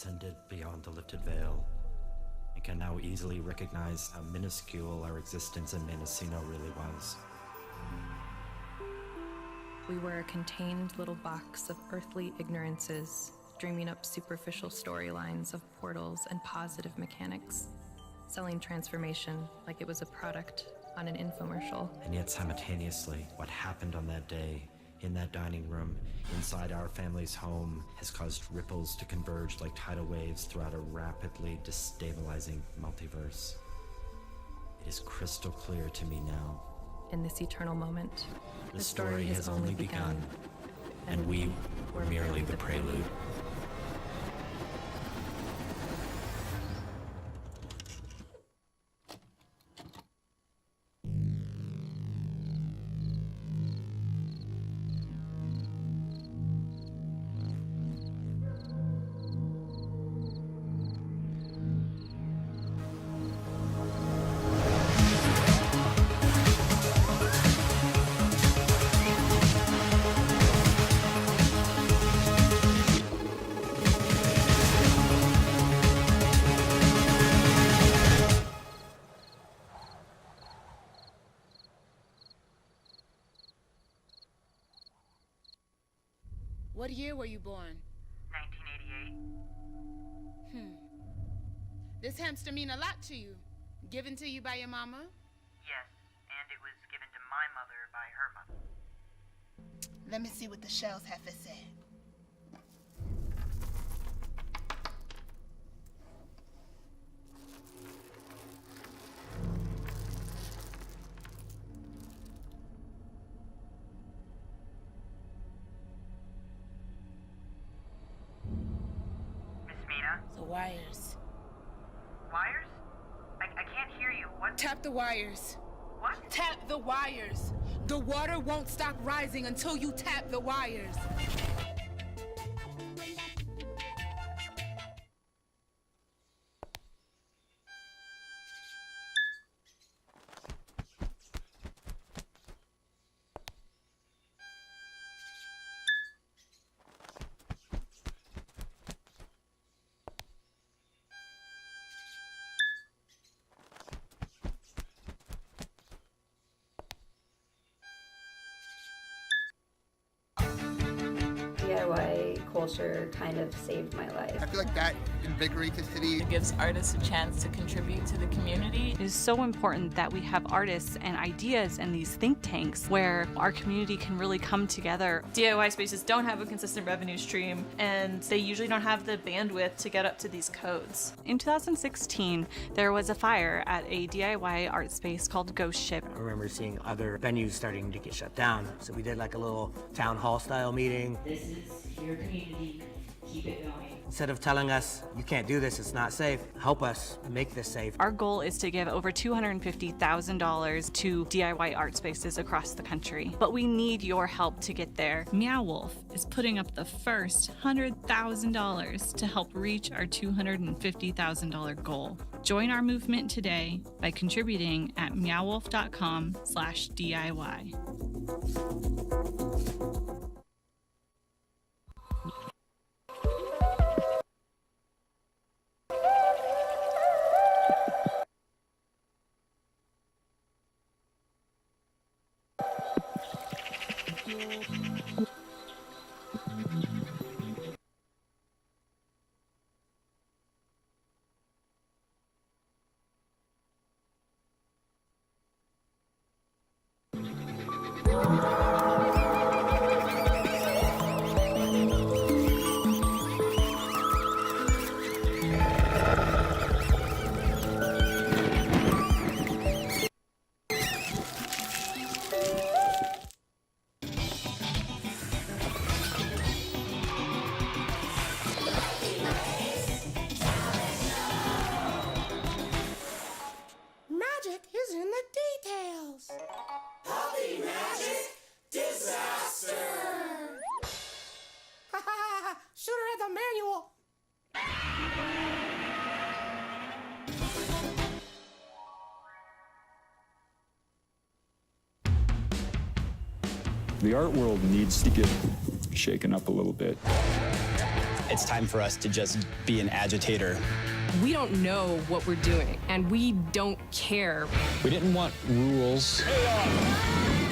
ascended beyond the lifted veil, and can now easily recognize how minuscule our existence in Mendocino really was. We were a contained little box of earthly ignorances, dreaming up superficial storylines of portals and positive mechanics, selling transformation like it was a product on an infomercial. And yet simultaneously, what happened on that day, in that dining room, inside our family's home, has caused ripples to converge like tidal waves throughout a rapidly destabilizing multiverse. It is crystal clear to me now. In this eternal moment, The story has only begun, and we were merely the prelude. What year were you born? 1988. This hamster mean a lot to you. Given to you by your mama? Yes, and it was given to my mother by her mother. Let me see what the shells have to say. Miss Mina? The wires. Wires? I can't hear you. What? Tap the wires. What? Tap the wires. The water won't stop rising until you tap the wires. DIY culture kind of saved my life. I feel like that invigorates the city. It gives artists a chance to contribute to the community. It is so important that we have artists and ideas and these think tanks where our community can really come together. DIY spaces don't have a consistent revenue stream, and they usually don't have the bandwidth to get up to these codes. In 2016, there was a fire at a DIY art space called Ghost Ship. I remember seeing other venues starting to get shut down, so we did like a little town hall style meeting. This is your community, keep it going. Instead of telling us, you can't do this, it's not safe, help us make this safe. Our goal is to give over $250,000 to DIY art spaces across the country, but we need your help to get there. Meow Wolf is putting up the first $100,000 to help reach our $250,000 goal. Join our movement today by contributing at meowwolf.com/DIY. Magic is in the details. Puppy magic disaster. Ha ha ha! Shooter at the manual. The art world needs to get shaken up a little bit. It's time for us to just be an agitator. We don't know what we're doing, and we don't care. We didn't want rules.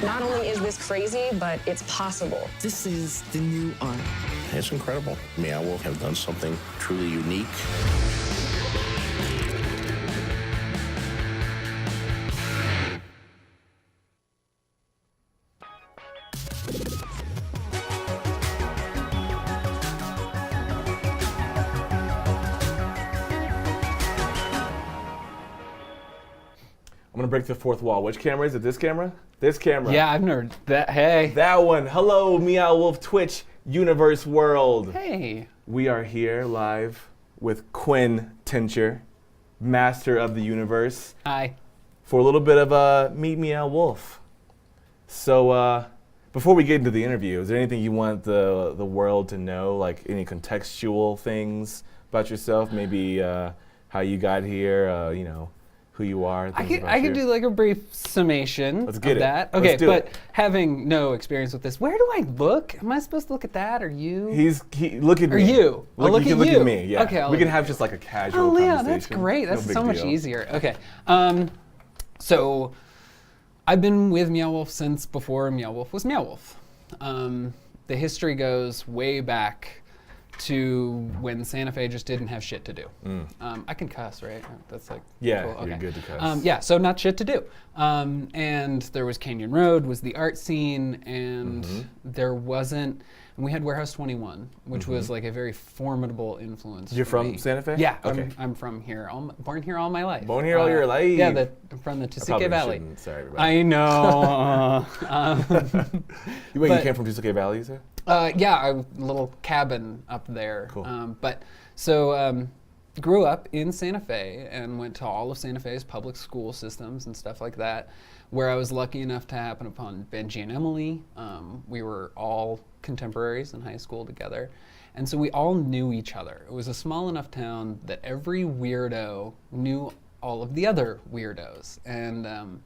Not only is this crazy, but it's possible. This is the new art. It's incredible. Meow Wolf have done something truly unique. I'm gonna break the fourth wall. Which camera is it? This camera? This camera. Yeah, I've never that. Hey. That one. Hello, Meow Wolf Twitch Universe World. Hey. We are here live with Quinn Tincher, Master of the Universe. Hi. For a little bit of Meet Meow Wolf. So before we get into the interview, is there anything you want the world to know, like any contextual things about yourself? Maybe how you got here, you know, who you are. I could do like a brief summation of that. Okay, but having no experience with this, where do I look? Am I supposed to look at that or you? Look at me. Or you? Look, look you at can you. Look at me. Yeah. Okay. We can have just like a casual conversation. Yeah, that's great. That's no so much easier. Okay. So I've been with Meow Wolf since before Meow Wolf was Meow Wolf. The history goes way back to when Santa Fe just didn't have shit to do. I can cuss, right? That's like yeah, cool. Okay. You're good to cuss. Yeah, so not shit to do. And there was Canyon Road, was the art scene, and there wasn't. And we had Warehouse 21, which was like a very formidable influence. You're from me. Santa Fe? Yeah, okay. I'm from here. Born here all my life. Born here all your life. Yeah, from the Tisuke Valley. Sorry, everybody. I know. Wait, you came from Tisuke Valley, you said? Yeah, a little cabin up there. Cool. Grew up in Santa Fe and went to all of Santa Fe's public school systems and stuff like that, where I was lucky enough to happen upon Benji and Emily. We were all contemporaries in high school together. And so we all knew each other. It was a small enough town that every weirdo knew all of the other weirdos. And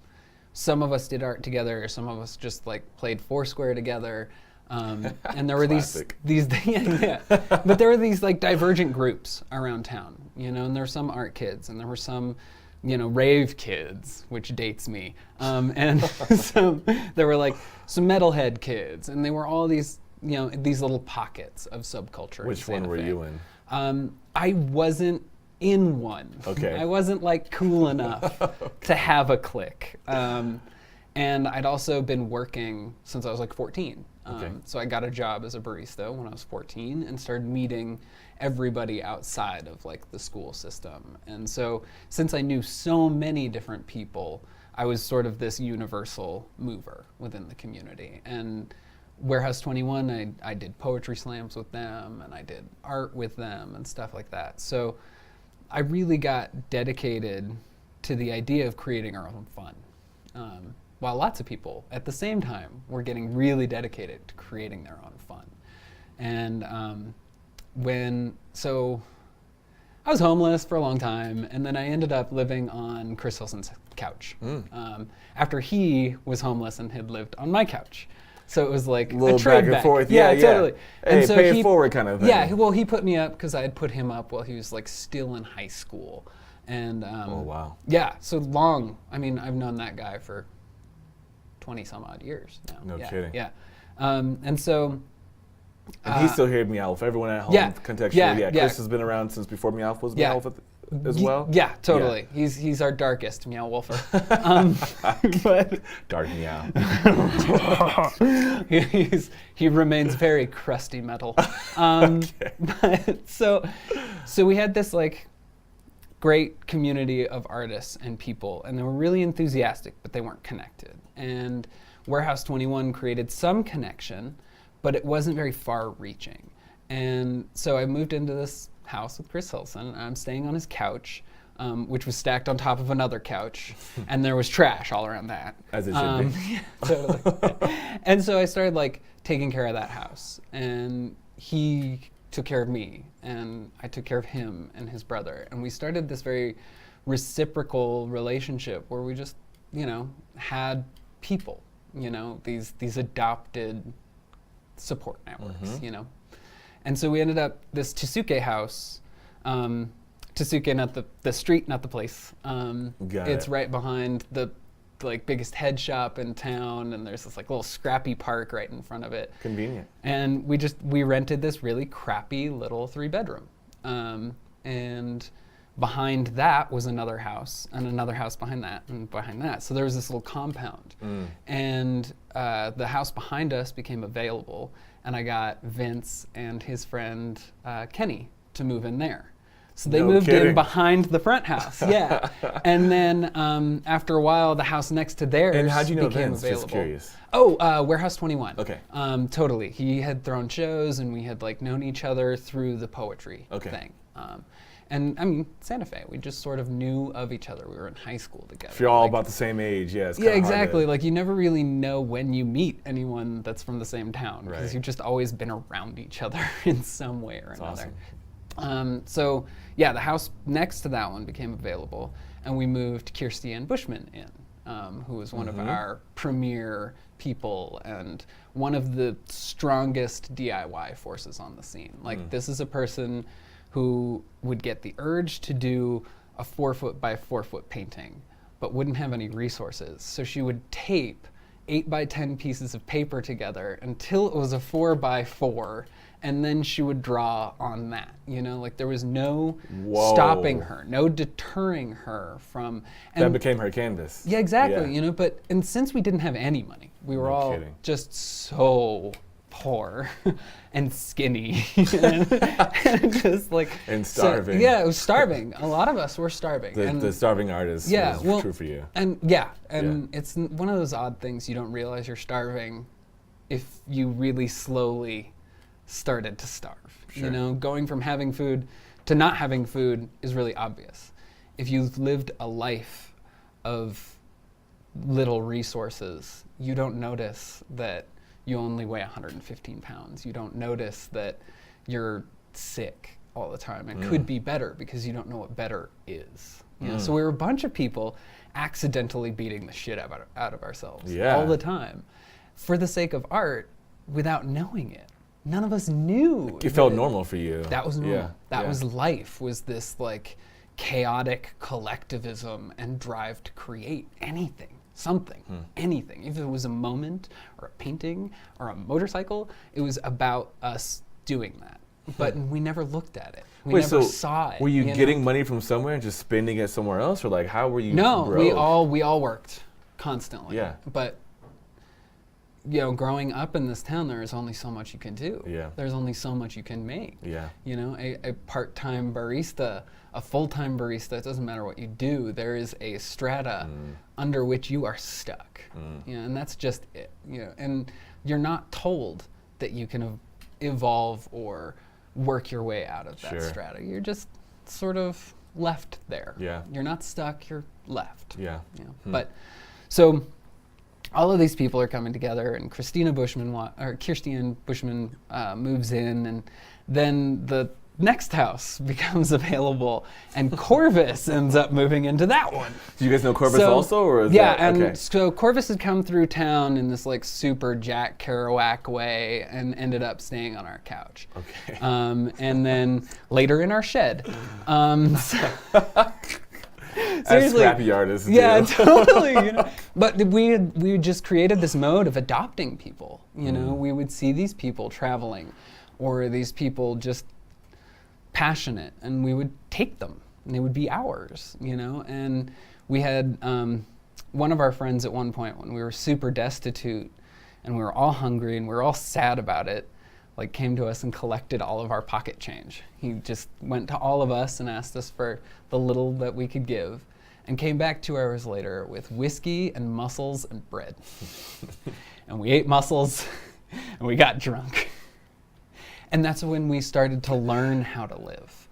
some of us did art together, some of us just like played Foursquare together. And there were these but there were these like divergent groups around town, you know, and there were some art kids and there were some, you know, rave kids, which dates me. And so there were like some metalhead kids, and they were all these, you know, these little pockets of subculture. Which one were you in? I wasn't in one. Okay. I wasn't like cool enough to have a clique. And I'd also been working since I was like 14. So I got a job as a barista when I was 14 and started meeting everybody outside of like the school system. And so since I knew so many different people, I was sort of this universal mover within the community. And Warehouse 21, I did poetry slams with them and I did art with them and stuff like that. So I really got dedicated to the idea of creating our own fun. While lots of people at the same time were getting really dedicated to creating their own fun. And so I was homeless for a long time, and then I ended up living on Chris Hilson's couch after he was homeless and had lived on my couch. So it was like a little trade back. Forth. Yeah, totally. Hey, and so pay it forward kind of thing. Yeah, well, he put me up because I had put him up while he was like still in high school. And oh, wow. Yeah, so long. I mean, I've known that guy for 20 some odd years now. No kidding. Yeah. And so. And he's still here at Meow Wolf. Everyone at home, contextually. Chris has been around since before Meow Wolf was Meow Wolf as well. Yeah, totally. Yeah. He's our darkest Meow Wolfer. But Dark Meow. he remains very crusty metal. But so we had this like great community of artists and people, and they were really enthusiastic, but they weren't connected. And Warehouse 21 created some connection, but it wasn't very far-reaching. And so I moved into this house with Chris Hilson. I'm staying on his couch, which was stacked on top of another couch, and there was trash all around that. As it should be. Totally. And so I started like taking care of that house, and he took care of me, and I took care of him and his brother, and we started this very reciprocal relationship where we just, you know, had people, you know, these adopted support networks, you know. And so we ended up this Tsuke house. Tsuke, not the street, not the place. It's right behind the biggest head shop in town, and there's this like little scrappy park right in front of it. Convenient. And we rented this really crappy little 3-bedroom. And behind that was another house, and another house behind that, and behind that. So there was this little compound. And the house behind us became available, and I got Vince and his friend Kenny to move in there. So they moved in behind the front house, yeah. And then after a while, the house next to theirs and how'd you know became Vince? available. Just curious. Oh, Warehouse 21. Okay. Totally. He had thrown shows, and we had known each other through the poetry thing. And I mean, Santa Fe, we just sort of knew of each other. We were in high school together. If you're all about the same age, yeah, it's yeah, exactly. You never really know when you meet anyone that's from the same town, because you've just always been around each other in some way or another. Awesome. So yeah, the house next to that one became available, and we moved Kirsten Bushman in, who was one of our premier people and one of the strongest DIY forces on the scene. This is a person who would get the urge to do a 4-foot by 4-foot painting, but wouldn't have any resources. So she would tape 8 by 10 pieces of paper together until it was a 4 by 4, and then she would draw on that. There was no stopping her, no deterring her from. And that became her canvas. Yeah, exactly. Yeah. And since we didn't have any money, we were all just so poor and skinny and just and starving. So, it was starving. A lot of us were starving. The starving artist was true for you. And it's one of those odd things you don't realize you're starving if you really slowly started to starve. Sure. Going from having food to not having food is really obvious. If you've lived a life of little resources, you don't notice that you only weigh 115 pounds. You don't notice that you're sick all the time. It could be better because you don't know what better is. So we were a bunch of people accidentally beating the shit out of ourselves all the time for the sake of art without knowing it. None of us knew. It felt normal for you. That was normal. That was life, was this chaotic collectivism and drive to create anything. Something, anything. If it was a moment or a painting or a motorcycle, it was about us doing that. But we never looked at it. We never saw it. Were you getting money from somewhere and just spending it somewhere else, or how were you? No, broke? we all worked constantly. Yeah. But growing up in this town, there is only so much you can do. Yeah. There's only so much you can make. Yeah. A part-time barista, a full-time barista, it doesn't matter what you do, there is a strata under which you are stuck. And that's just it. And you're not told that you can evolve or work your way out of that strata. You're just sort of left there. Yeah. You're not stuck, you're left. Yeah. But so all of these people are coming together, and Kirsten Bushman moves in, and then the next house becomes available, and Corvus ends up moving into that one. Do you guys know Corvus also, or is so Corvus had come through town in this super Jack Kerouac way and ended up staying on our couch. Okay. And then later in our shed. As scrappy artists do. Yeah, totally. But we just created this mode of adopting people. We would see these people traveling, or these people just passionate, and we would take them, and they would be ours. And we had one of our friends at one point, when we were super destitute, and we were all hungry, and we were all sad about it, came to us and collected all of our pocket change. He just went to all of us and asked us for the little that we could give, and came back 2 hours later with whiskey and mussels and bread. And we ate mussels, and we got drunk. And that's when we started to learn how to live.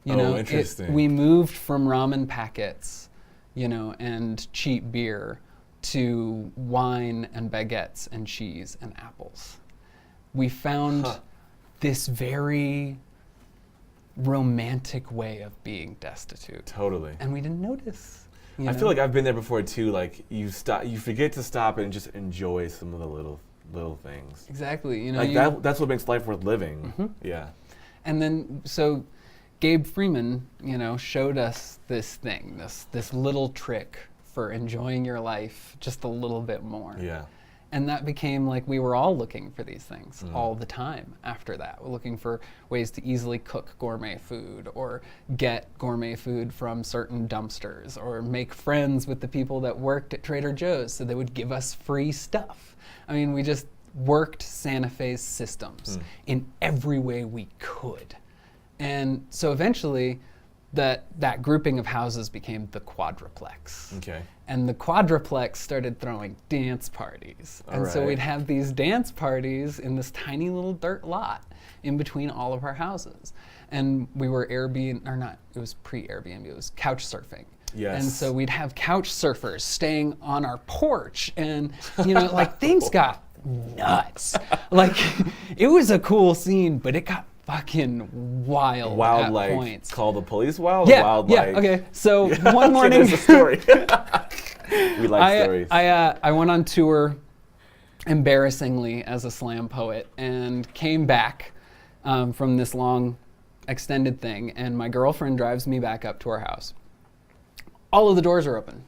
Interesting. We moved from ramen packets, and cheap beer to wine and baguettes and cheese and apples. We found this very romantic way of being destitute. Totally. And we didn't notice. I feel like I've been there before too. You forget to stop and just enjoy some of the little little things. Exactly. You know, like that's what makes life worth living. Yeah. And then so Gabe Freeman, you know, showed us this thing, this little trick for enjoying your life just a little bit more. Yeah. And that became like we were all looking for these things all the time after that. We're looking for ways to easily cook gourmet food or get gourmet food from certain dumpsters or make friends with the people that worked at Trader Joe's so they would give us free stuff. I mean, we just worked Santa Fe's systems in every way we could. And so eventually that grouping of houses became the quadruplex. Okay. And the quadruplex started throwing dance parties. And so we'd have these dance parties in this tiny little dirt lot in between all of our houses. And we were it was pre-Airbnb, it was couch surfing. Yes. And so we'd have couch surfers staying on our porch and, you know, like things got nuts. Like it was a cool scene, but it got fucking wild at like points. Call the police wild? Yeah, Wild yeah, like... okay. So one morning... There's a story. We like stories. I went on tour, embarrassingly, as a slam poet, and came back from this long, extended thing, and my girlfriend drives me back up to our house. All of the doors are open.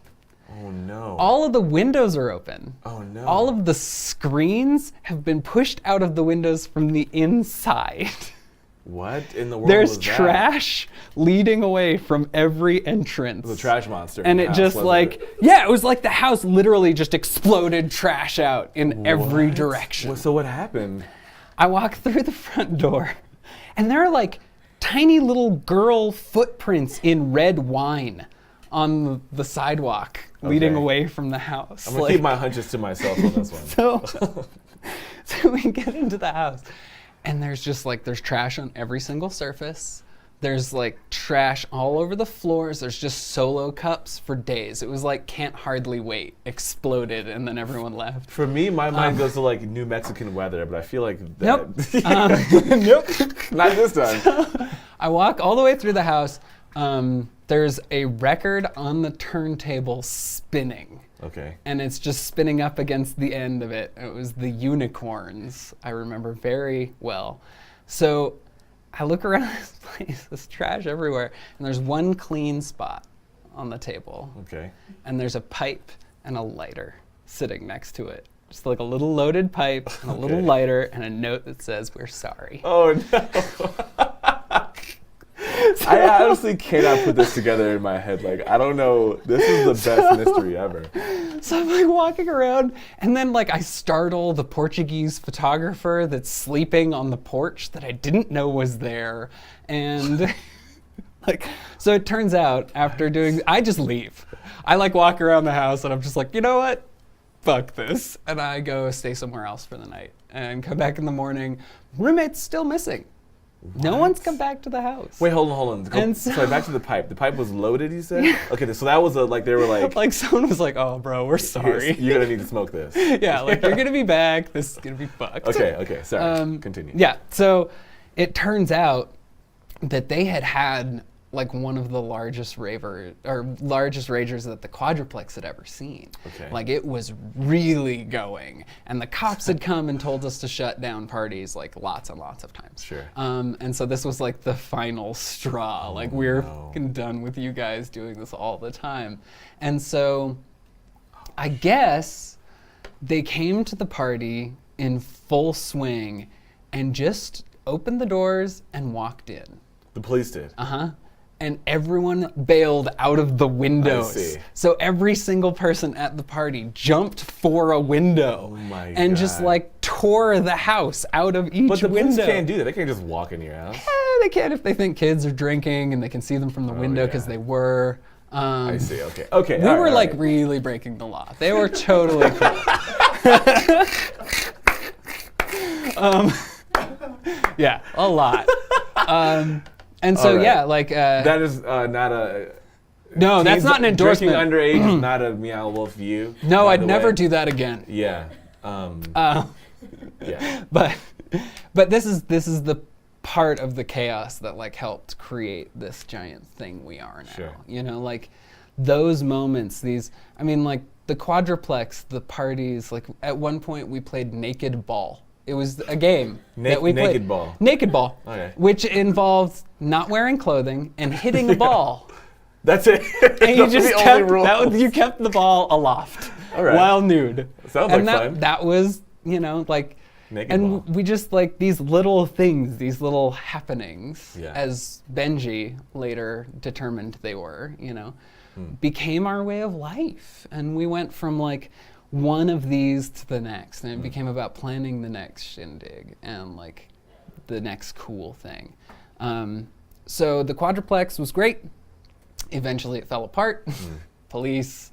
Oh no. All of the windows are open. Oh no. All of the screens have been pushed out of the windows from the inside. What in the world There's was that? trash leading away from every entrance. It was a trash monster. And in the it house, just like, yeah, it was like the house literally just exploded trash out in every direction. So what happened? I walk through the front door and there are like tiny little girl footprints in red wine on the sidewalk leading away from the house. I'm gonna keep my hunches to myself on this one. So we get into the house and there's just like, there's trash on every single surface. There's like trash all over the floors. There's just Solo cups for days. It was like Can't Hardly Wait exploded and then everyone left. For me, my mind goes to like New Mexican weather, but I feel like that. Nope. Nope. Not this time. So, I walk all the way through the house. There's a record on the turntable spinning. Okay. And it's just spinning up against the end of it. It was the Unicorns, I remember very well. So I look around this place, there's trash everywhere, and there's one clean spot on the table. Okay. And there's a pipe and a lighter sitting next to it. Just like a little loaded pipe and a little lighter and a note that says, "We're sorry." Oh no. I honestly cannot put this together in my head. Like, I don't know. This is the best mystery ever. So I'm like walking around and then like I startle the Portuguese photographer that's sleeping on the porch that I didn't know was there. And like, so it turns out after I just leave. I like walk around the house and I'm just like, you know what? Fuck this. And I go stay somewhere else for the night and come back in the morning. Roommate's still missing. What? No one's come back to the house. Wait, hold on. Sorry, back to the pipe. The pipe was loaded, you said? Okay, so that was like they were like... Like someone was like, oh bro, we're sorry. You're gonna need to smoke this. Yeah, like you're gonna be back, this is gonna be fucked. Okay, sorry, continue. Yeah, so it turns out that they had like one of the largest ragers that the quadruplex had ever seen. Okay. Like it was really going. And the cops had come and told us to shut down parties like lots and lots of times. Sure. And so this was like the final straw. Like we're fucking done with you guys doing this all the time. And so I guess they came to the party in full swing and just opened the doors and walked in. The police did? Uh-huh. And everyone bailed out of the windows. I see. So every single person at the party jumped for a window. Oh my God. And just like tore the house out of each window. But the police can't do that. They can't just walk in your house. They can if they think kids are drinking and they can see them from the window because they were. I see, okay. We were like really breaking the law. They were totally cool. Yeah, a lot. And so like that is not a no, that's not an endorsement. Drinking underage is not a Meow Wolf view. No, I'd never do that again. Yeah. Yeah. But this is the part of the chaos that like helped create this giant thing we are now. Sure. You know, like those moments, like the quadruplex, the parties, like at one point we played Naked Ball. It was a game that we played. Naked Ball. Naked Ball. Okay. Which involved not wearing clothing and hitting a ball. That's it. And you Those just are the kept, only rules. you kept the ball aloft All right. while nude. Sounds and like that, fun. that was, you know, like, Naked and ball. we just like these little things, these little happenings, Yeah. as Benji later determined they were, you know, Hmm. became our way of life. And we went from like one of these to the next, and it became about planning the next shindig and like the next cool thing. So the quadruplex was great. Eventually it fell apart. Police,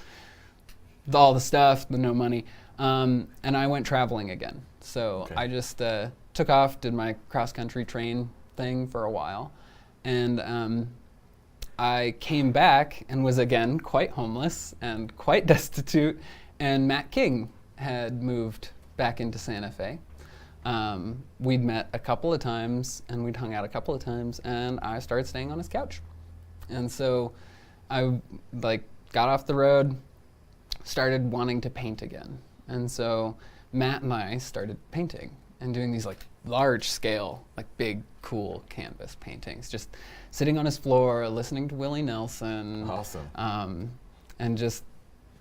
all the stuff, the no money. And I went traveling again. So I just took off, did my cross-country train thing for a while. And I came back and was again quite homeless and quite destitute. And Matt King had moved back into Santa Fe. We'd met a couple of times and we'd hung out a couple of times, and I started staying on his couch. And so I like got off the road, started wanting to paint again. And so Matt and I started painting and doing these like large scale, like big, cool canvas paintings, just sitting on his floor, listening to Willie Nelson. Awesome. And just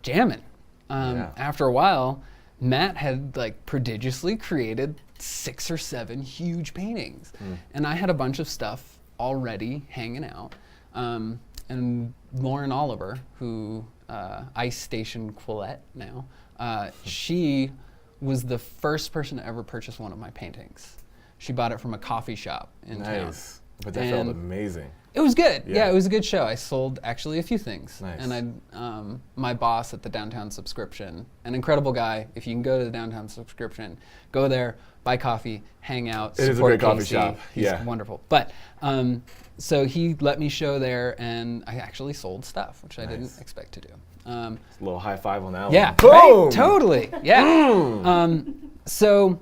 jamming. After a while, Matt had like prodigiously created 6 or 7 huge paintings. And I had a bunch of stuff already hanging out. And Lauren Oliver, who Ice Station Quillette now, she was the first person to ever purchase one of my paintings. She bought it from a coffee shop in town. Nice. But that felt amazing. It was good. Yeah, it was a good show. I sold actually a few things. Nice. And my boss at the Downtown Subscription, an incredible guy. If you can go to the Downtown Subscription, go there, buy coffee, hang out. It is a support great coffee Casey. shop. He's Yeah. wonderful. But so he let me show there, and I actually sold stuff, which I didn't expect to do. A little high five on that Yeah, one. Boom! right? Totally. Yeah. So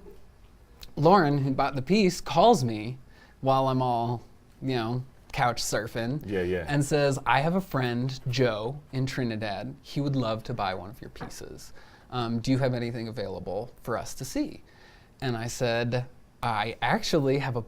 Lauren, who bought the piece, calls me while I'm all, you know, couch surfing. Yeah. And says, I have a friend, Joe, in Trinidad. He would love to buy one of your pieces. Do you have anything available for us to see? And I said, I actually have a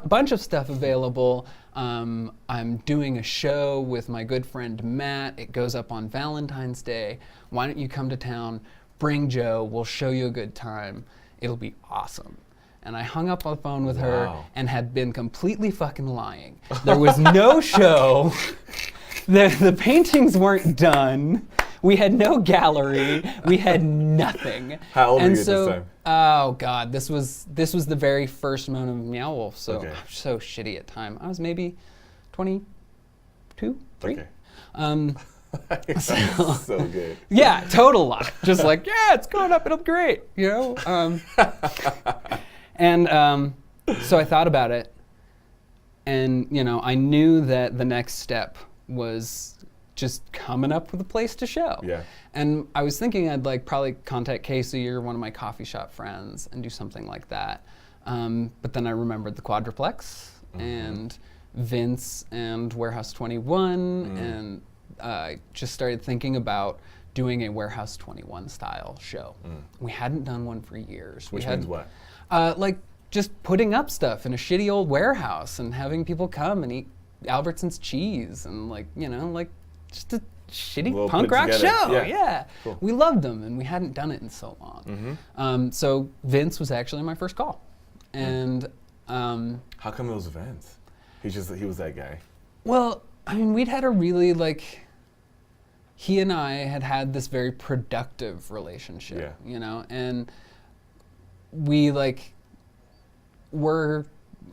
bunch of stuff available. I'm doing a show with my good friend Matt. It goes up on Valentine's Day. Why don't you come to town, bring Joe, we'll show you a good time. It'll be awesome. And I hung up on the phone with her and had been completely fucking lying. There was no show. The paintings weren't done. We had no gallery. We had nothing. How old were you at this time? Oh God, this was the very first moment of Meow Wolf. So Okay. I'm so shitty at time. I was maybe 22, 3. Okay. So good. Yeah, total luck. Just like, yeah, it's going up, it'll be great, you know? And so I thought about it, and you know, I knew that the next step was just coming up with a place to show. Yeah. And I was thinking I'd like probably contact Casey or one of my coffee shop friends and do something like that. But then I remembered the Quadruplex and Vince and Warehouse 21, and I just started thinking about doing a Warehouse 21 style show. We hadn't done one for years. Which means what? Like just putting up stuff in a shitty old warehouse and having people come and eat Albertsons cheese and like, you know, like just a shitty punk rock show. Yeah. Cool. We loved them and we hadn't done it in so long. So Vince was actually my first call. And how come it was Vince? He was that guy. Well, I mean, we'd had a really like, he and I had this very productive relationship, you know, and we like were,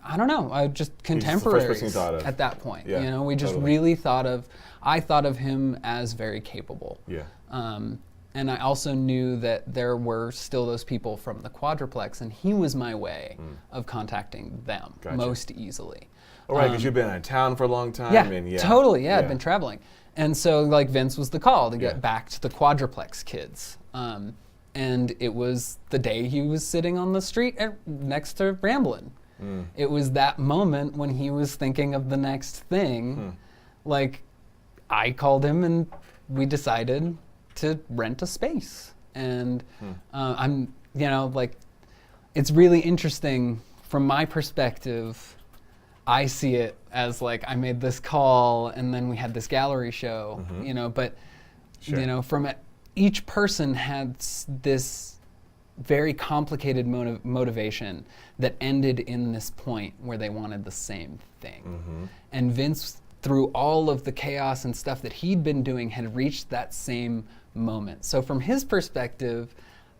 I don't know, just contemporaries at that point. You know, we just really I thought of him as very capable. Yeah. And I also knew that there were still those people from the Quadruplex, and he was my way of contacting them most easily. All right, because you've been out of town for a long time. Yeah, totally. Yeah, I'd been traveling. And so like Vince was the call to get back to the Quadruplex kids. And it was the day he was sitting on the street next to Ramblin'. It was that moment when he was thinking of the next thing. Like, I called him and we decided to rent a space. And I'm, like, it's really interesting from my perspective. I see it as like I made this call and then we had this gallery show, but from each person had this very complicated motivation that ended in this point where they wanted the same thing. And Vince, through all of the chaos and stuff that he'd been doing, had reached that same moment. So from his perspective,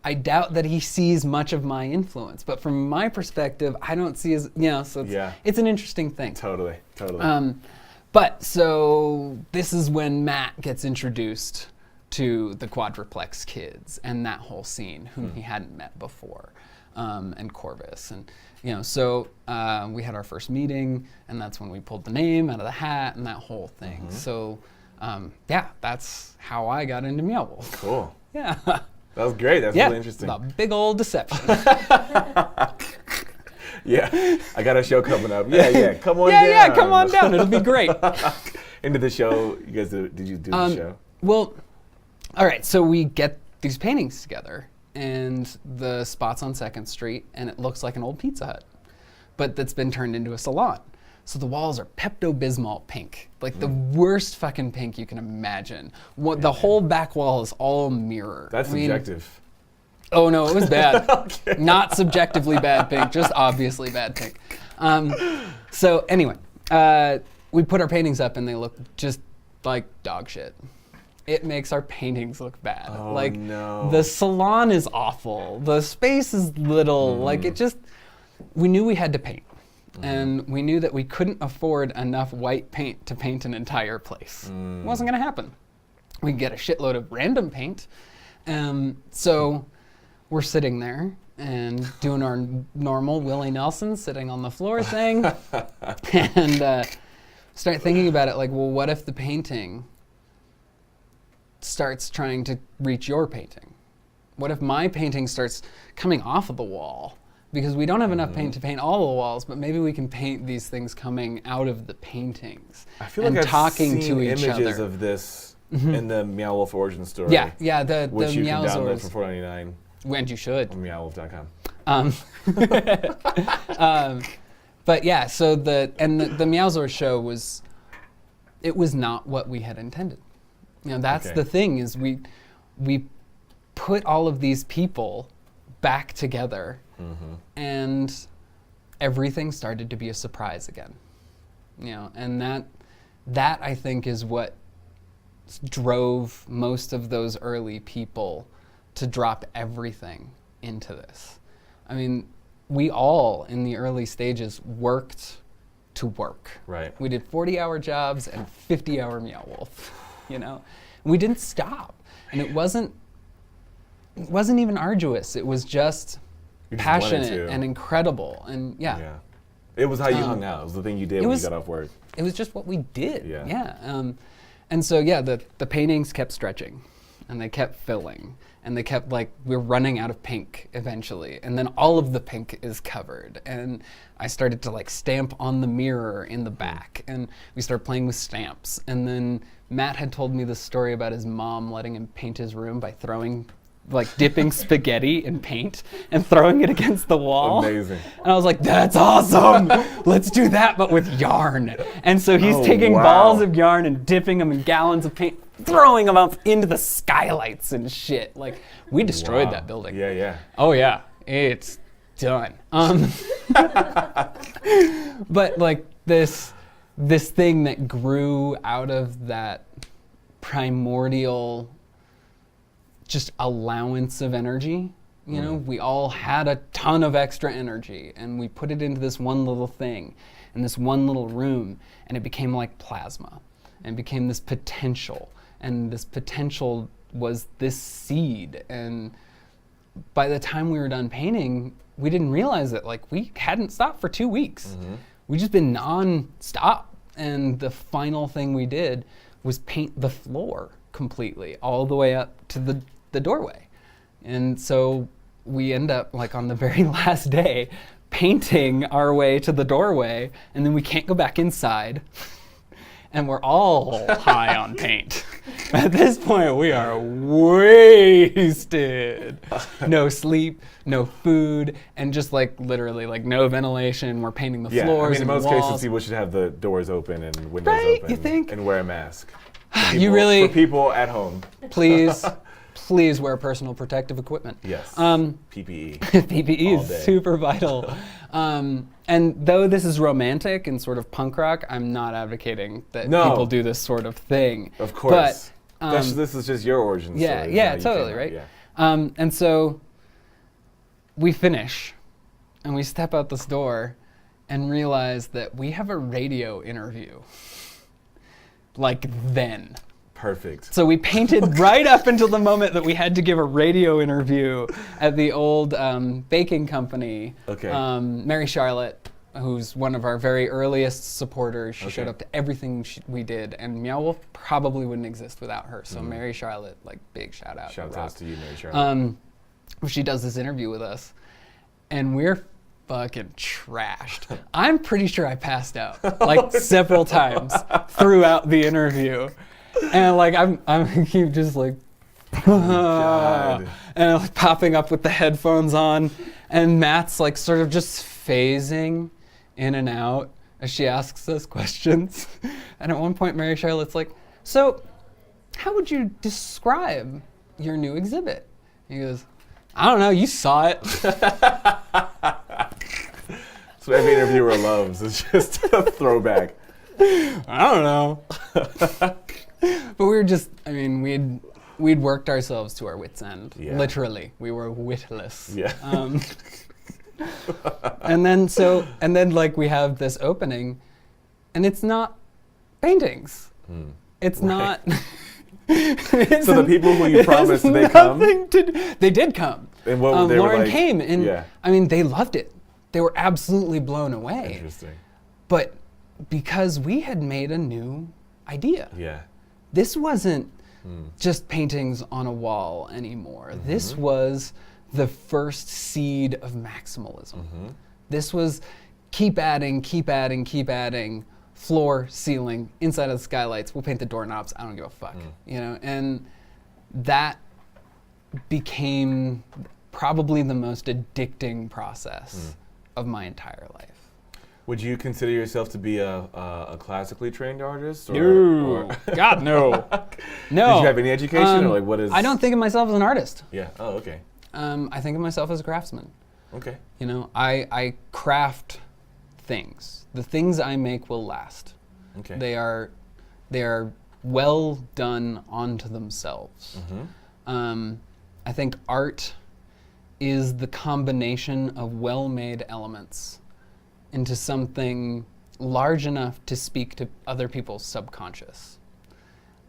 I doubt that he sees much of my influence, but from my perspective, I don't see as, so it's an interesting thing. Totally. But so this is when Matt gets introduced to the Quadruplex kids and that whole scene, whom he hadn't met before, and Corvus. And, so we had our first meeting, and that's when we pulled the name out of the hat and that whole thing. So, that's how I got into Meow Wolf. Cool. Yeah. That was great. That's really interesting. A big old deception. Yeah, I got a show coming up. Yeah, come on down. Yeah, come on down. It'll be great. Into the show, you guys, did you do the show? Well, all right, so we get these paintings together, and the spot's on 2nd Street, and it looks like an old Pizza Hut, but that's been turned into a salon. So the walls are Pepto-Bismol pink, like the worst fucking pink you can imagine. The whole back wall is all mirror. That's subjective. Oh no, it was bad. Okay. Not subjectively bad pink, just obviously bad pink. So anyway, we put our paintings up and they look just like dog shit. It makes our paintings look bad. Oh, no. The salon is awful. The space is little. We knew we had to paint. And we knew that we couldn't afford enough white paint to paint an entire place. It wasn't gonna happen. We could get a shitload of random paint. So we're sitting there and doing our normal Willie Nelson sitting on the floor thing. And start thinking about it like, well, what if the painting starts trying to reach your painting? What if my painting starts coming off of the wall? Because we don't have enough paint to paint all the walls, but maybe we can paint these things coming out of the paintings. I feel like I've talking seen to each images other. Of this in the Meow Wolf origin story. Yeah, the which you can download Meowzors. for $4.99. And you should. On meowwolf.com. But yeah, so the Meowzor show was not what we had intended. That's the thing, is we put all of these people back together, and everything started to be a surprise again. And that I think is what drove most of those early people to drop everything into this. I mean, we all in the early stages worked to work. Right. We did 40-hour jobs and 50-hour Meow Wolf. We didn't stop, and it wasn't even arduous. It was just passionate and incredible, and yeah. It was how you hung out. It was the thing you did when you got off work. It was just what we did. Yeah. And so the paintings kept stretching, and they kept filling, and they kept we're running out of pink eventually, and then all of the pink is covered, and I started to stamp on the mirror in the back, and we started playing with stamps, and then Matt had told me this story about his mom letting him paint his room by dipping spaghetti in paint and throwing it against the wall. Amazing. And I was like, that's awesome. Let's do that, but with yarn. And so he's taking balls of yarn and dipping them in gallons of paint, throwing them up into the skylights and shit. We destroyed that building. Yeah. Oh yeah, it's done. But this thing that grew out of that primordial just allowance of energy. We all had a ton of extra energy, and we put it into this one little thing in this one little room, and it became like plasma, and it became this potential, and this potential was this seed. And by the time we were done painting, we didn't realize that we hadn't stopped for 2 weeks. We just been non-stop, and the final thing we did was paint the floor completely all the way up to the doorway. And so we end up on the very last day painting our way to the doorway, and then we can't go back inside. and we're all high on paint. At this point, we are wasted. No sleep, no food, and just like literally like no ventilation. We're painting the floors. In and most walls. cases, people should have the doors open and windows Right? open. You think? And wear a mask. For people at home. Please wear personal protective equipment. Yes. PPE. PPE is super vital. And though this is romantic and sort of punk rock, I'm not advocating that people do this sort of thing. Of course. But this is just your origin story. Yeah, totally, right? Yeah. And so we finish and we step out this door and realize that we have a radio interview. Like then. Perfect. So we painted right up until the moment that we had to give a radio interview at the old baking company. Okay. Mary Charlotte, who's one of our very earliest supporters, she showed up to everything we did, and Meow Wolf probably wouldn't exist without her. So Mary Charlotte, like big shout out. Shout out to you, Mary Charlotte. She does this interview with us, and we're fucking trashed. I'm pretty sure I passed out like several times throughout the interview. And like I'm keep just like and like popping up with the headphones on, and Matt's like sort of just phasing in and out as she asks us questions. And at one point Mary Charlotte's like, "So, how would you describe your new exhibit?" He goes, "I don't know, you saw it." So every interviewer loves. It's just a throwback. I don't know. But we were just, we'd worked ourselves to our wits' end. Yeah. Literally. We were witless. Yeah. And then like we have this opening, and it's not paintings. It's not. So the people who you promised, they come? They did come. And what they Lauren were like, came, and they loved it. They were absolutely blown away. Interesting. But because we had made a new idea. Yeah. This wasn't just paintings on a wall anymore. This was the first seed of maximalism. This was keep adding, floor, ceiling, inside of the skylights. We'll paint the doorknobs. I don't give a fuck. You know, and that became probably the most addicting process of my entire life. Would you consider yourself to be a classically trained artist? No. God, no. No. Did you have any education, or like what is? I don't think of myself as an artist. Yeah. Oh, okay. I think of myself as a craftsman. Okay. You know, I craft things. The things I make will last. Okay. They are well done onto themselves. I think art is the combination of well-made elements into something large enough to speak to other people's subconscious.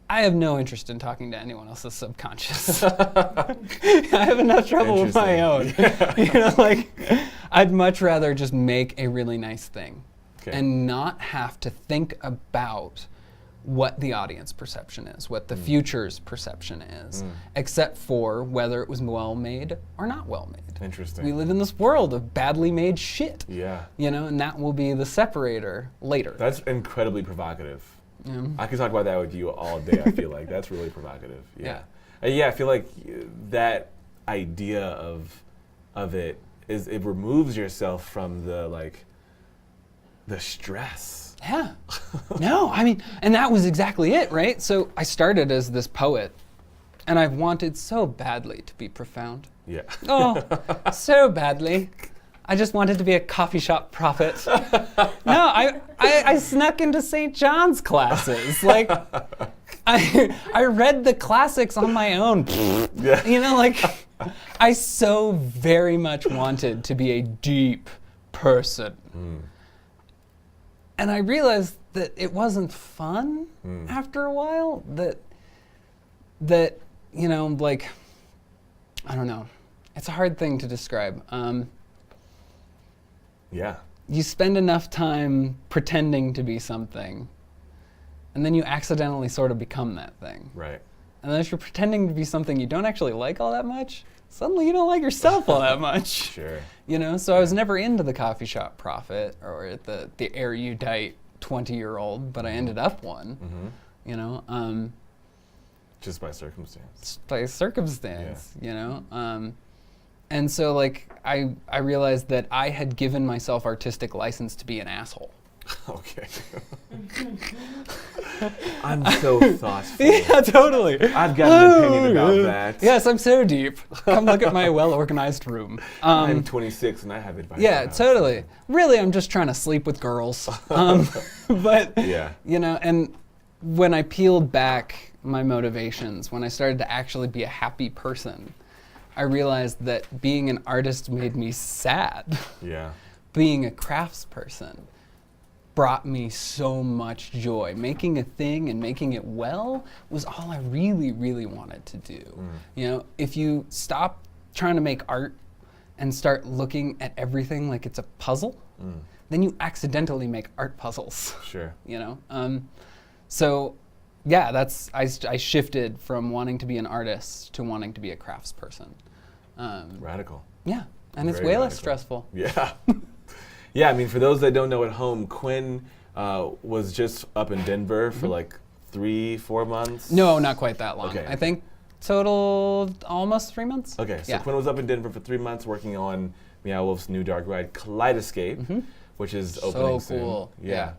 I have no interest in talking to anyone else's subconscious. I have enough trouble with my own. You know, like, I'd much rather just make a really nice thing and not have to think about what the audience perception is, what the future's perception is, except for whether it was well-made or not well-made. Interesting. We live in this world of badly made shit. Yeah. You know, and that will be the separator later. That's incredibly provocative. Yeah. I could talk about that with you all day, I feel like. That's really provocative. Yeah. Yeah. Yeah, I feel like that idea of it is, it removes yourself from the stress. Yeah. No, I mean, and that was exactly it, right? So I started as this poet, and I've wanted so badly to be profound. Yeah. Oh, so badly. I just wanted to be a coffee shop prophet. No, I snuck into St. John's classes. Like, I read the classics on my own. Yeah. You know, like, I so very much wanted to be a deep person. And I realized that it wasn't fun after a while, that, you know, like, I don't know. It's a hard thing to describe. Yeah. You spend enough time pretending to be something, and then you accidentally sort of become that thing. Right. And then if you're pretending to be something you don't actually like all that much, suddenly you don't like yourself all that much. Sure. You know, so I was never into the coffee shop prophet or the erudite 20-year-old, but I ended up one. Mm-hmm. You know, just by circumstance. By circumstance, you know. And so like I realized that I had given myself artistic license to be an asshole. Okay. I'm so thoughtful. Yeah, totally. I've got an opinion about that. Yes, I'm so deep. Come look at my well-organized room. I'm 26 and I have advice. Yeah, totally. Really, I'm just trying to sleep with girls. But, yeah. You know, and when I peeled back my motivations, when I started to actually be a happy person, I realized that being an artist made me sad. Yeah. Being a craftsperson brought me so much joy. Making a thing and making it well was all I really, really wanted to do. You know, if you stop trying to make art and start looking at everything like it's a puzzle, then you accidentally make art puzzles. Sure. You know? So yeah, I shifted from wanting to be an artist to wanting to be a craftsperson. Radical. Yeah, and it's Very way radical. less stressful. Yeah. Yeah, I mean, for those that don't know at home, Quinn was just up in Denver for like 3-4 months? No, not quite that long. Okay. I think total almost 3 months. Okay, so yeah. Quinn was up in Denver for 3 months working on Meow Wolf's new dark ride, Kaleidoscape, which is opening soon. So cool. Yeah.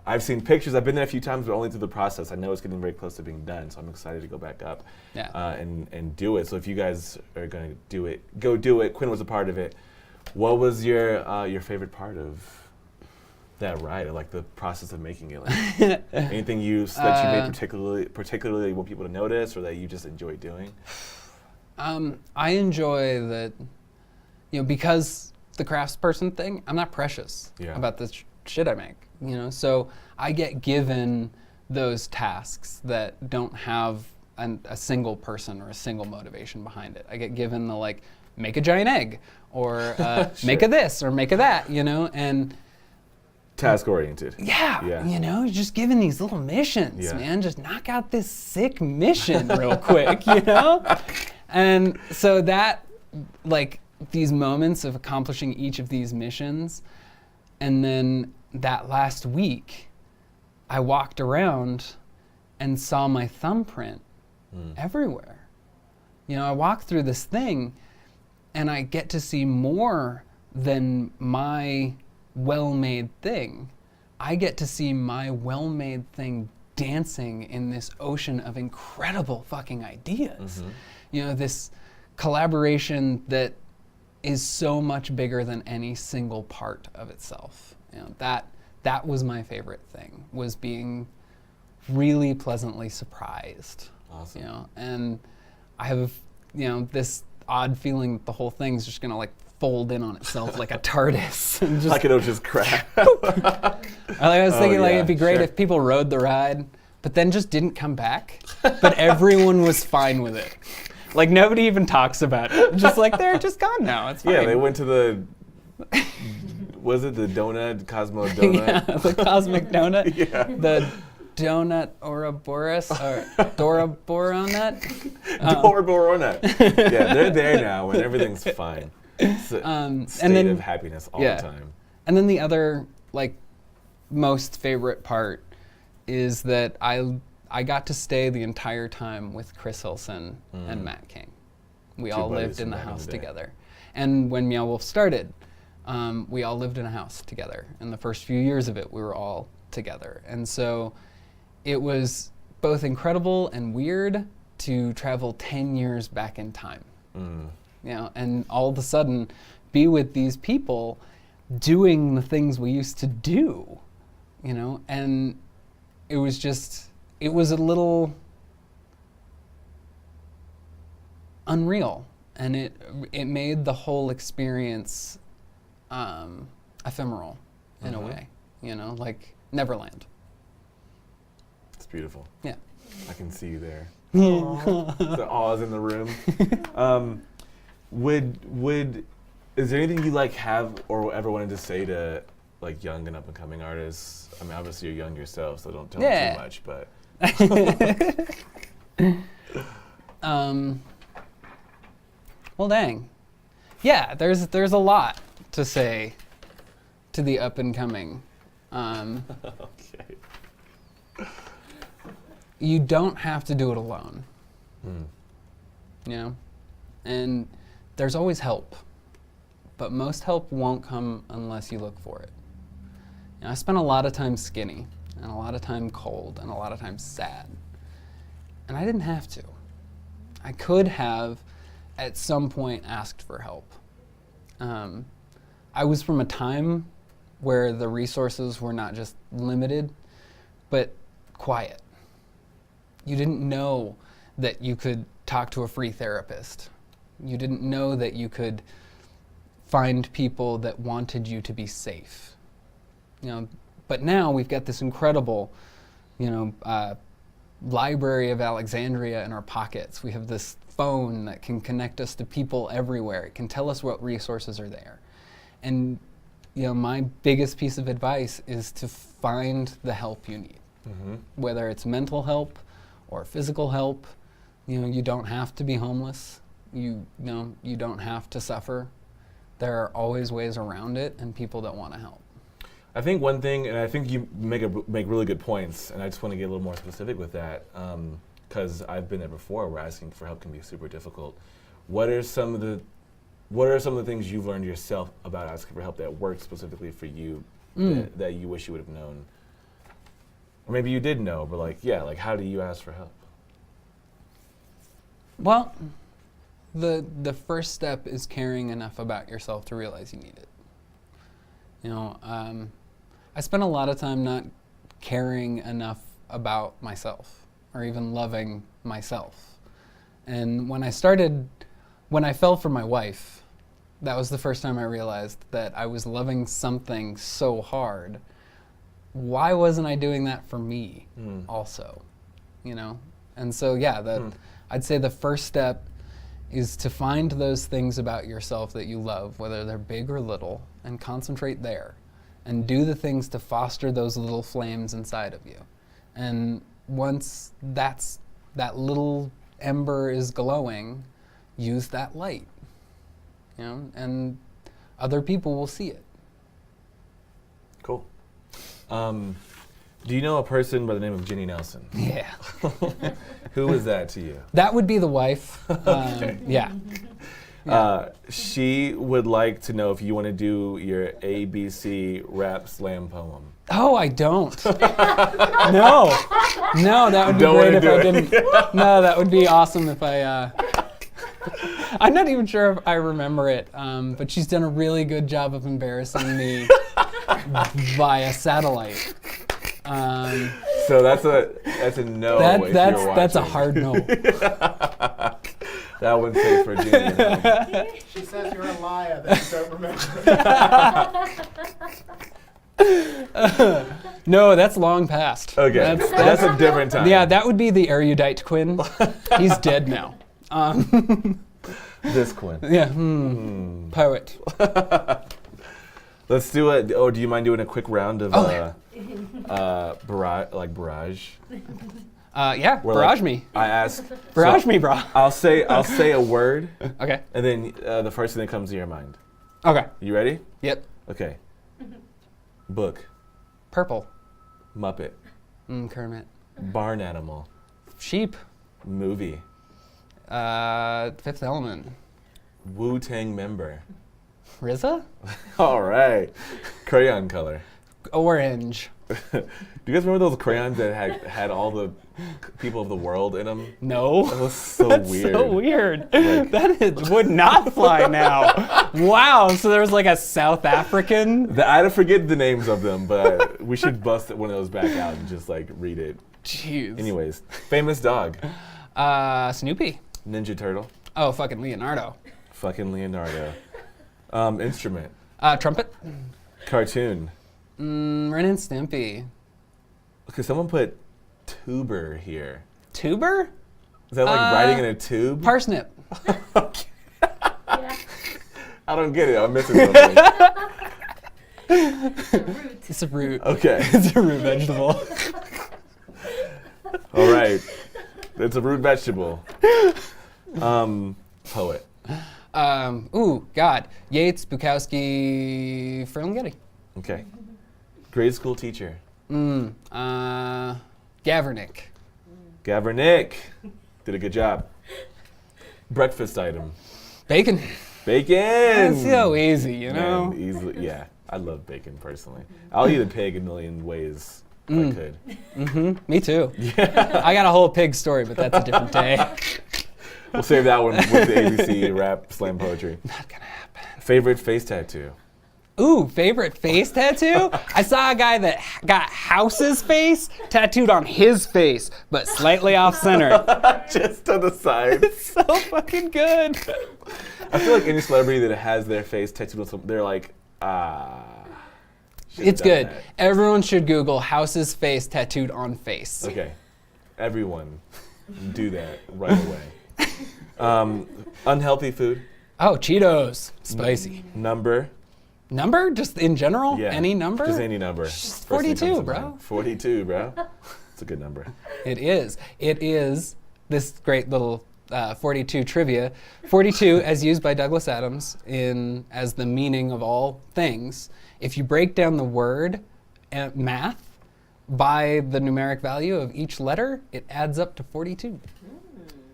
I've seen pictures. I've been there a few times, but only through the process. I know it's getting very close to being done, so I'm excited to go back up and do it. So if you guys are going to do it, go do it. Quinn was a part of it. What was your favorite part of that ride, or like the process of making it? Like, anything that you made particularly want people to notice, or that you just enjoy doing? I enjoy that, you know, because the craftsperson thing, I'm not precious about the shit I make. You know, so I get given those tasks that don't have a single person or a single motivation behind it. I get given the like, make a giant egg, or make a this, or make a that, you know, and task oriented. Yeah, you know, you're just given these little missions, man. Just knock out this sick mission real quick, you know? And so that, like, these moments of accomplishing each of these missions, and then that last week, I walked around and saw my thumbprint everywhere. You know, I walked through this thing and I get to see more than my well-made thing. I get to see my well-made thing dancing in this ocean of incredible fucking ideas. You know, this collaboration that is so much bigger than any single part of itself. You know, that was my favorite thing, was being really pleasantly surprised. Awesome. You know, and I have, you know, this odd feeling that the whole thing's just gonna like fold in on itself like a TARDIS. And just like it'll just crash. I was thinking like it'd be great if people rode the ride, but then just didn't come back. But everyone was fine with it. Like nobody even talks about it. Just like they're just gone now. It's fine. Yeah, they went to the. Was it the donut, Cosmo donut? Yeah, the cosmic donut. Yeah. The donut Ouroboros or Doraboronet. Doraboronet. Yeah, they're there now and everything's fine. It's a state of happiness all the time. And then the other like most favorite part is that I got to stay the entire time with Chris Hilson and Matt King. We all lived in the house together. And when Meow Wolf started, we all lived in a house together. In the first few years of it, we were all together. And so it was both incredible and weird to travel 10 years back in time. You know, and all of a sudden be with these people doing the things we used to do, you know, and it was a little unreal, and it made the whole experience ephemeral in a way, you know, like Neverland. It's beautiful. Yeah. I can see you there. The awes in the room. Is there anything you like have or ever wanted to say to like young and up and coming artists? I mean, obviously you're young yourself, so don't tell me too much, but. Well, dang. Yeah, there's a lot to say to the up and coming Okay. You don't have to do it alone. You know? And there's always help. But most help won't come unless you look for it. You know, I spent a lot of time skinny, and a lot of time cold, and a lot of time sad. And I didn't have to. I could have, at some point, asked for help. I was from a time where the resources were not just limited, but quiet. You didn't know that you could talk to a free therapist. You didn't know that you could find people that wanted you to be safe. You know, but now we've got this incredible, Library of Alexandria in our pockets. We have this phone that can connect us to people everywhere. It can tell us what resources are there. And my biggest piece of advice is to find the help you need. Whether it's mental help or physical help, you don't have to be homeless. You don't have to suffer. There are always ways around it and people that want to help. I think one thing, and I think you make really good points, and I just want to get a little more specific with that, because I've been there before where asking for help can be super difficult. What are some of the things you've learned yourself about asking for help that worked specifically for you that you wish you would have known? Or maybe you did know, but how do you ask for help? Well, the first step is caring enough about yourself to realize you need it. I spent a lot of time not caring enough about myself or even loving myself. And when I fell for my wife, that was the first time I realized that I was loving something so hard. Why wasn't I doing that for me also? And so I'd say the first step is to find those things about yourself that you love, whether they're big or little, and concentrate there. And do the things to foster those little flames inside of you. And once that little ember is glowing, use that light. And other people will see it. Cool. Do you know a person by the name of Jenny Nelson? Yeah. Who is that to you? That would be the wife. Okay. Yeah. She would like to know if you want to do your ABC rap slam poem. Oh, I don't. No, that would be great if I didn't. No, that would be awesome if I. I'm not even sure if I remember it, but she's done a really good job of embarrassing me via satellite. So that's a no. That's a hard no. That one's safe for Junior. She says you're a liar that you don't remember. No, that's long past. Okay, that's a different time. Yeah, that would be the erudite Quinn. He's dead now. This Quinn. Yeah, poet. Let's do it. Oh, do you mind doing a quick round of barrage? Yeah, barrage me. I ask. Barrage me, bro. I'll say a word. Okay. And then the first thing that comes to your mind. Okay. You ready? Yep. Okay. Book. Purple. Muppet. Kermit. Barn animal. Sheep. Movie. Fifth Element. Wu-Tang member. RZA? All right. Crayon color. Orange. Do you guys remember those crayons that had all the people of the world in them? No. That was so That's weird. so weird. Would not fly now. Wow, so there was like a South African? I forget the names of them, but we should bust one of those back out and just read it. Jeez. Anyways, famous dog. Snoopy. Ninja Turtle. Oh, fucking Leonardo. Fucking Leonardo. Instrument. Trumpet. Cartoon. Ren and Stimpy. Okay, someone put tuber here. Tuber? Is that riding in a tube? Parsnip. Okay. Yeah. I don't get it. I'm missing something. It's a root. Okay. It's a root vegetable. All right. It's a root vegetable. Poet. Ooh, God. Yeats, Bukowski, Ferlinghetti. Okay. Grade school teacher. Gavernick. Gavernick. Did a good job. Breakfast item. Bacon. Bacon. That's so easy, you know? Man, easily, yeah. I love bacon personally. I'll eat a pig a million ways if I could. Me too. Yeah. I got a whole pig story, but that's a different day. We'll save that one with the ABC rap slam poetry. Not gonna happen. Favorite face tattoo? Ooh, favorite face tattoo? I saw a guy that got House's face tattooed on his face, but slightly off center. Just to the side. It's so fucking good. I feel like any celebrity that has their face tattooed on something, they're like, It's good. That. Everyone should Google House's face tattooed on face. Okay. Everyone do that right away. Unhealthy food? Oh, Cheetos. Spicy. Number? Number? Just in general? Yeah. Any number? Just any number. 42, bro. 42, bro. It's a good number. It is. It is this great little 42 trivia. 42, as used by Douglas Adams as the meaning of all things. If you break down the word math by the numeric value of each letter, it adds up to 42.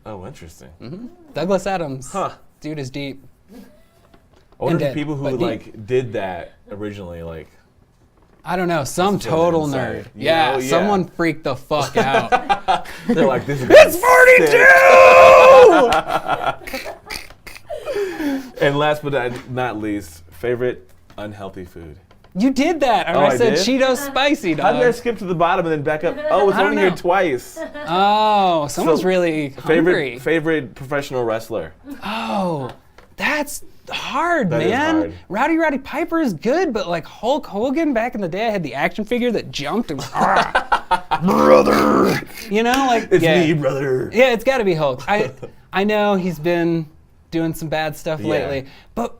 Oh, interesting. Mm-hmm. Douglas Adams. Huh. Dude is deep. I wonder if people who did that originally, like, I don't know, some total nerd. Yeah, someone freaked the fuck out. They're like, this is It's 42! And last but not least, favorite unhealthy food. You did that, and I said Cheetos spicy, dog. How did I skip to the bottom and then back up? Oh, it's only here twice. Oh, someone's really hungry. Favorite professional wrestler. Oh, that's hard, That man. is hard. Roddy Piper is good, but like Hulk Hogan back in the day, I had the action figure that jumped and brother. You know, like It's me, brother. Yeah, it's got to be Hulk. I know he's been doing some bad stuff lately, but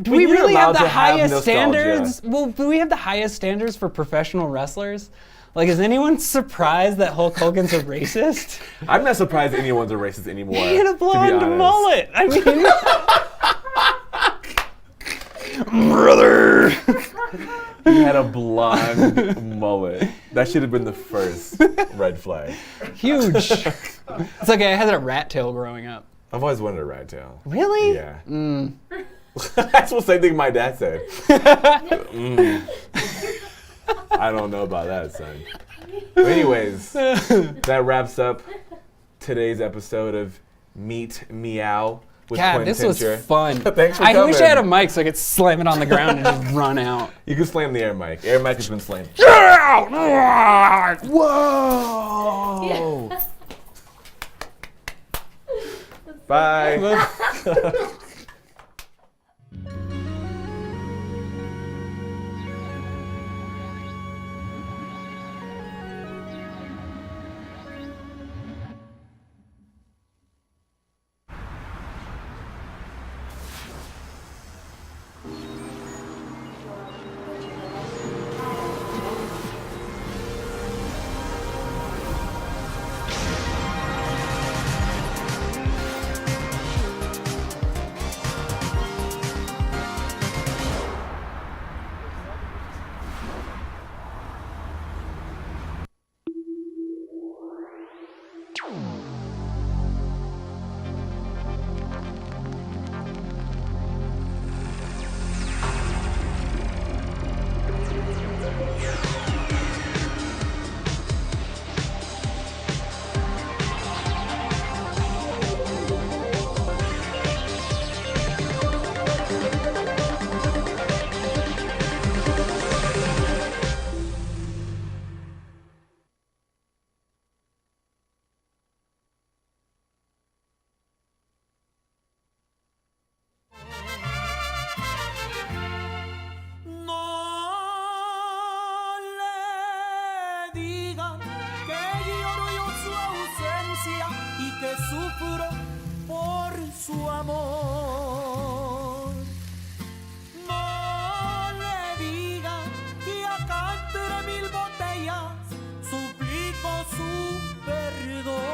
do we really have the highest standards? Well, do we have the highest standards for professional wrestlers? Like, is anyone surprised that Hulk Hogan's a racist? I'm not surprised anyone's a racist anymore. He had a blonde mullet. I mean, brother. He had a blonde mullet. That should have been the first red flag. Huge. It's okay. I had a rat tail growing up. I've always wanted a rat tail. Really? Yeah. That's the same thing my dad said. I don't know about that, son. But anyways, that wraps up today's episode of Meet Meow with Quinn this Tincher. was fun. Thanks for coming. I wish I had a mic so I could slam it on the ground and just run out. You can slam the air mic. Air mic has been slammed. Whoa! Yeah. Bye. sufro por su amor. No le diga que acá entre mil botellas suplico su perdón.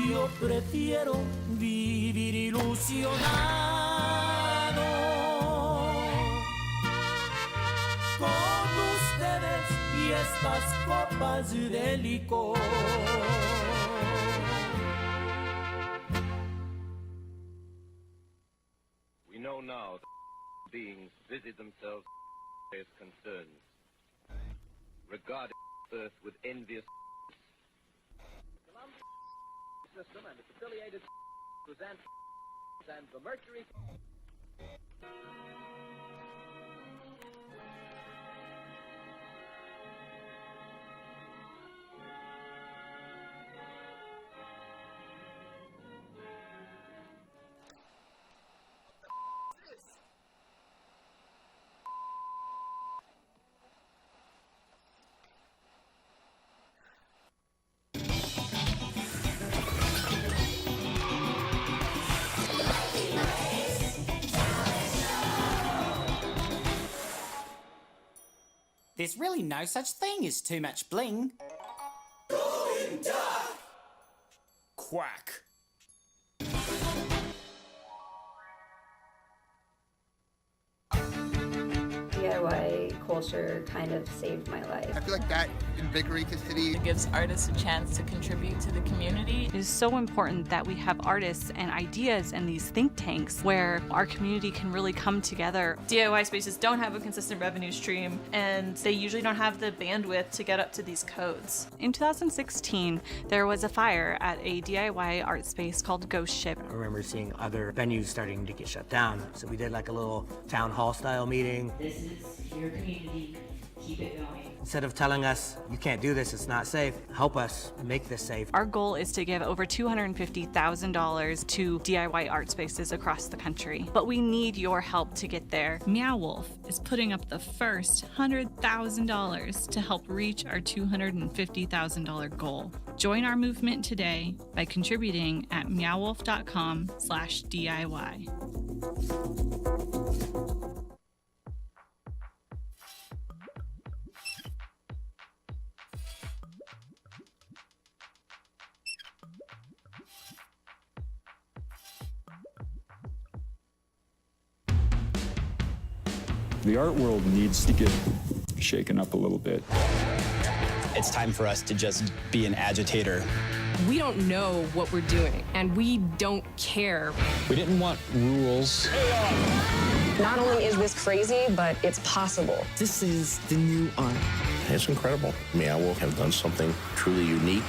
Yo prefiero vivir ilusionado estas copas de licor. We know now that beings busy themselves with concerns, regarding Earth with envious system and its affiliated present and the Mercury. There's really no such thing as too much bling. Going dark. Quack. DIY culture kind of saved my life. I feel like that invigorates the city. It gives artists a chance to contribute to the community. It is so important that we have artists and ideas and these think tanks where our community can really come together. DIY spaces don't have a consistent revenue stream, and they usually don't have the bandwidth to get up to these codes. In 2016, there was a fire at a DIY art space called Ghost Ship. I remember seeing other venues starting to get shut down, so we did like a little town hall style meeting. This is your community. Keep it going. Instead of telling us, you can't do this, it's not safe, help us make this safe. Our goal is to give over $250,000 to DIY art spaces across the country, but we need your help to get there. Meow Wolf is putting up the first $100,000 to help reach our $250,000 goal. Join our movement today by contributing at meowwolf.com/DIY. The art world needs to get shaken up a little bit. It's time for us to just be an agitator. We don't know what we're doing, and we don't care. We didn't want rules. Not only is this crazy, but it's possible. This is the new art. It's incredible. Meow Wolf have done something truly unique.